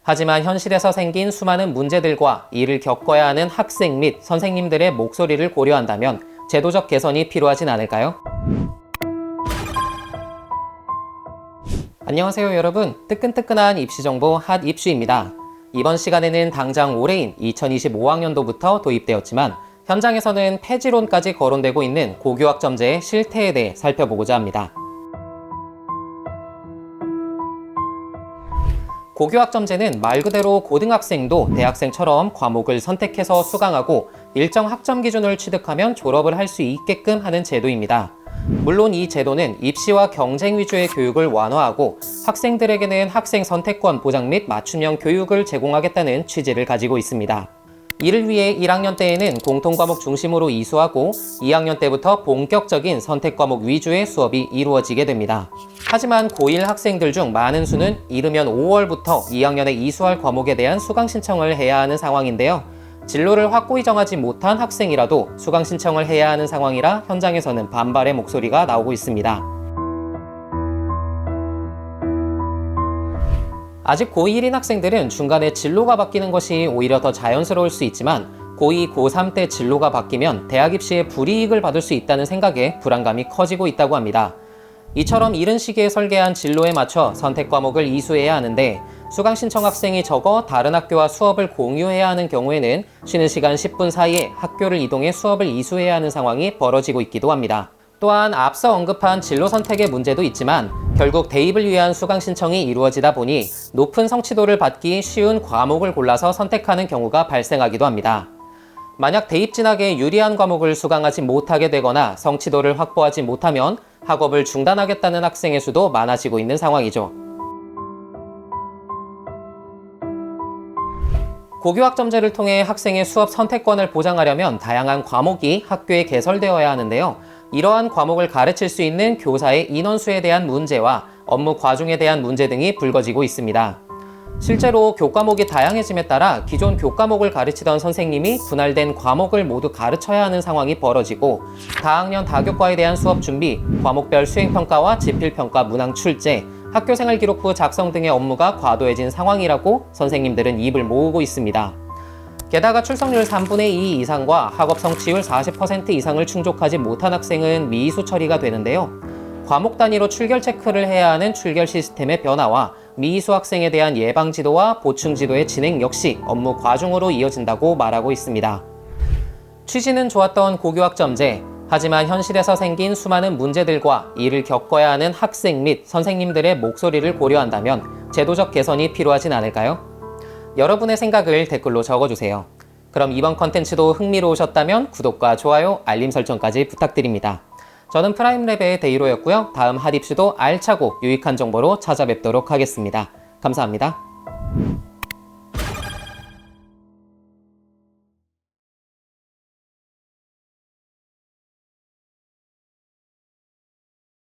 하지만 현실에서 생긴 수많은 문제들과 이를 겪어야 하는 학생 및 선생님들의 목소리를 고려한다면 제도적 개선이 필요하진 않을까요? 안녕하세요 여러분, 뜨끈뜨끈한 입시정보 핫 입시입니다. 이번 시간에는 당장 올해인 2025학년도부터 도입되었지만 현장에서는 폐지론까지 거론되고 있는 고교학점제의 실태에 대해 살펴보고자 합니다. 고교학점제는 말 그대로 고등학생도 대학생처럼 과목을 선택해서 수강하고 일정 학점 기준을 취득하면 졸업을 할 수 있게끔 하는 제도입니다. 물론 이 제도는 입시와 경쟁 위주의 교육을 완화하고 학생들에게는 학생 선택권 보장 및 맞춤형 교육을 제공하겠다는 취지를 가지고 있습니다. 이를 위해 1학년 때에는 공통과목 중심으로 이수하고 2학년 때부터 본격적인 선택과목 위주의 수업이 이루어지게 됩니다. 하지만 고1 학생들 중 많은 수는 이르면 5월부터 2학년에 이수할 과목에 대한 수강 신청을 해야 하는 상황인데요. 진로를 확고히 정하지 못한 학생이라도 수강 신청을 해야 하는 상황이라 현장에서는 반발의 목소리가 나오고 있습니다. 아직 고1인 학생들은 중간에 진로가 바뀌는 것이 오히려 더 자연스러울 수 있지만 고2, 고3 때 진로가 바뀌면 대학 입시에 불이익을 받을 수 있다는 생각에 불안감이 커지고 있다고 합니다. 이처럼 이른 시기에 설계한 진로에 맞춰 선택 과목을 이수해야 하는데 수강 신청 학생이 적어 다른 학교와 수업을 공유해야 하는 경우에는 쉬는 시간 10분 사이에 학교를 이동해 수업을 이수해야 하는 상황이 벌어지고 있기도 합니다. 또한 앞서 언급한 진로 선택의 문제도 있지만 결국 대입을 위한 수강 신청이 이루어지다 보니 높은 성취도를 받기 쉬운 과목을 골라서 선택하는 경우가 발생하기도 합니다. 만약 대입 진학에 유리한 과목을 수강하지 못하게 되거나 성취도를 확보하지 못하면 학업을 중단하겠다는 학생의 수도 많아지고 있는 상황이죠. 고교학점제를 통해 학생의 수업 선택권을 보장하려면 다양한 과목이 학교에 개설되어야 하는데요. 이러한 과목을 가르칠 수 있는 교사의 인원수에 대한 문제와 업무 과중에 대한 문제 등이 불거지고 있습니다. 실제로 교과목이 다양해짐에 따라 기존 교과목을 가르치던 선생님이 분할된 과목을 모두 가르쳐야 하는 상황이 벌어지고 다학년 다교과에 대한 수업 준비, 과목별 수행평가와 지필평가 문항 출제, 학교생활 기록부 작성 등의 업무가 과도해진 상황이라고 선생님들은 입을 모으고 있습니다. 게다가 출석률 3분의 2 이상과 학업 성취율 40% 이상을 충족하지 못한 학생은 미이수 처리가 되는데요. 과목 단위로 출결 체크를 해야 하는 출결 시스템의 변화와 미이수 학생에 대한 예방 지도와 보충 지도의 진행 역시 업무 과중으로 이어진다고 말하고 있습니다. 취지는 좋았던 고교학점제, 하지만 현실에서 생긴 수많은 문제들과 이를 겪어야 하는 학생 및 선생님들의 목소리를 고려한다면 제도적 개선이 필요하진 않을까요? 여러분의 생각을 댓글로 적어주세요. 그럼 이번 컨텐츠도 흥미로우셨다면 구독과 좋아요, 알림 설정까지 부탁드립니다. 저는 프라임랩의 데이로였고요. 다음 핫입시도 알차고 유익한 정보로 찾아뵙도록 하겠습니다. 감사합니다.